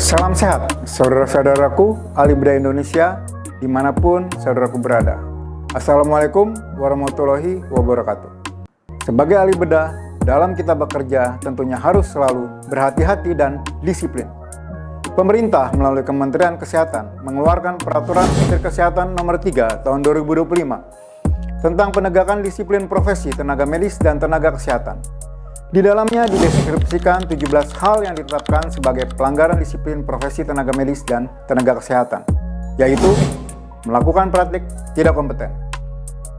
Salam sehat, saudara-saudaraku ahli bedah Indonesia, dimanapun saudaraku berada. Assalamualaikum warahmatullahi wabarakatuh. Sebagai ahli bedah, dalam kita bekerja tentunya harus selalu berhati-hati dan disiplin. Pemerintah melalui Kementerian Kesehatan mengeluarkan Peraturan Menteri Kesehatan Nomor 3 Tahun 2025 tentang penegakan disiplin profesi tenaga medis dan tenaga kesehatan. Di dalamnya dideskripsikan 17 hal yang ditetapkan sebagai pelanggaran disiplin profesi tenaga medis dan tenaga kesehatan, yaitu melakukan praktik tidak kompeten,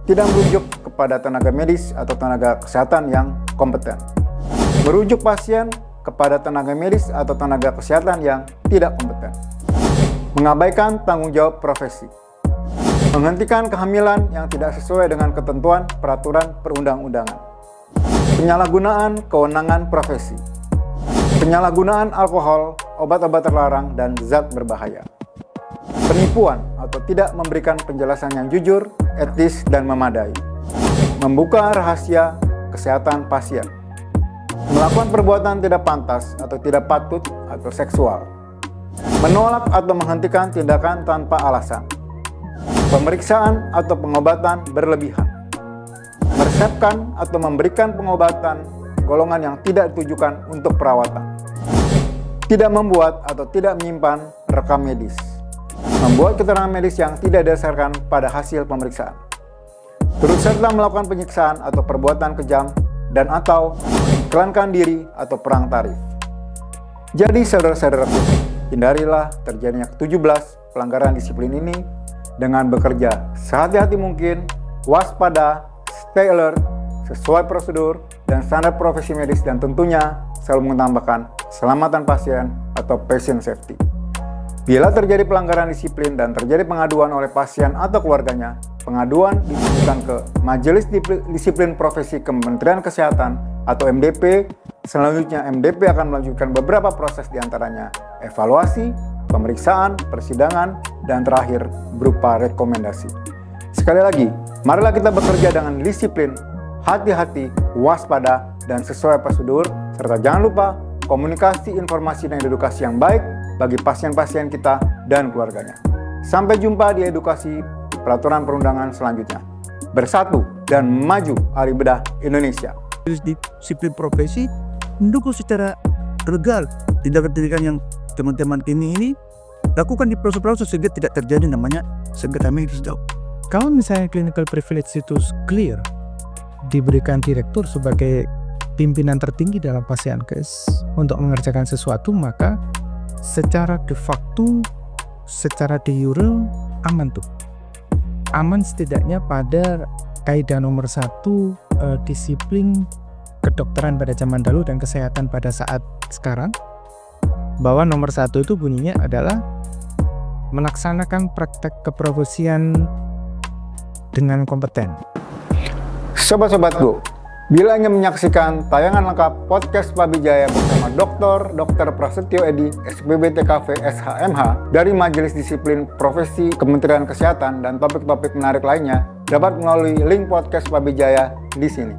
tidak merujuk kepada tenaga medis atau tenaga kesehatan yang kompeten, merujuk pasien kepada tenaga medis atau tenaga kesehatan yang tidak kompeten, mengabaikan tanggung jawab profesi, menghentikan kehamilan yang tidak sesuai dengan ketentuan peraturan perundang-undangan, penyalahgunaan kewenangan profesi, penyalahgunaan alkohol, obat-obat terlarang, dan zat berbahaya, penipuan atau tidak memberikan penjelasan yang jujur, etis, dan memadai, membuka rahasia kesehatan pasien, melakukan perbuatan tidak pantas atau tidak patut atau seksual, menolak atau menghentikan tindakan tanpa alasan, pemeriksaan atau pengobatan berlebihan, meresepkan atau memberikan pengobatan golongan yang tidak ditujukan untuk perawatan, tidak membuat atau tidak menyimpan rekam medis, membuat keterangan medis yang tidak didasarkan pada hasil pemeriksaan, turut serta melakukan penyiksaan atau perbuatan kejam dan atau mengiklankan diri atau perang tarif. Jadi saudara-saudaraku, hindarilah terjadinya 17 pelanggaran disiplin ini dengan bekerja sehati-hati mungkin, waspada, stay alert, sesuai prosedur dan standar profesi medis, dan tentunya selalu menambahkan keselamatan pasien atau patient safety. Bila terjadi pelanggaran disiplin dan terjadi pengaduan oleh pasien atau keluarganya, pengaduan ditujukan ke Majelis Disiplin Profesi Kementerian Kesehatan atau MDP. Selanjutnya MDP akan melanjutkan beberapa proses, diantaranya evaluasi, pemeriksaan, persidangan, dan terakhir berupa rekomendasi. Sekali lagi, marilah kita bekerja dengan disiplin, hati-hati, waspada, dan sesuai prosedur, serta jangan lupa komunikasi, informasi, dan edukasi yang baik bagi pasien-pasien kita dan keluarganya. Sampai jumpa di edukasi peraturan perundangan selanjutnya. Bersatu dan maju, ahli bedah Indonesia. Disiplin profesi mendukung secara legal tindakan-tindakan yang teman-teman ini lakukan di proses-proses sehingga tidak terjadi namanya sengketa medis. Kalau misalnya clinical privilege itu clear, diberikan direktur sebagai pimpinan tertinggi dalam Pasienkes untuk mengerjakan sesuatu, maka secara de facto, secara de jure aman tuh. Aman setidaknya pada kaidah nomor 1 disiplin kedokteran pada zaman dahulu dan kesehatan pada saat sekarang, bahwa nomor 1 itu bunyinya adalah melaksanakan praktek keprofesian dengan kompeten. Sobat-sobatku, bila ingin menyaksikan tayangan lengkap podcast Pabijaya bersama Dr. Prasetyo Edi, SPB TKV SHMH dari Majelis Disiplin Profesi Kementerian Kesehatan dan topik-topik menarik lainnya, dapat melalui link podcast Pabijaya di sini.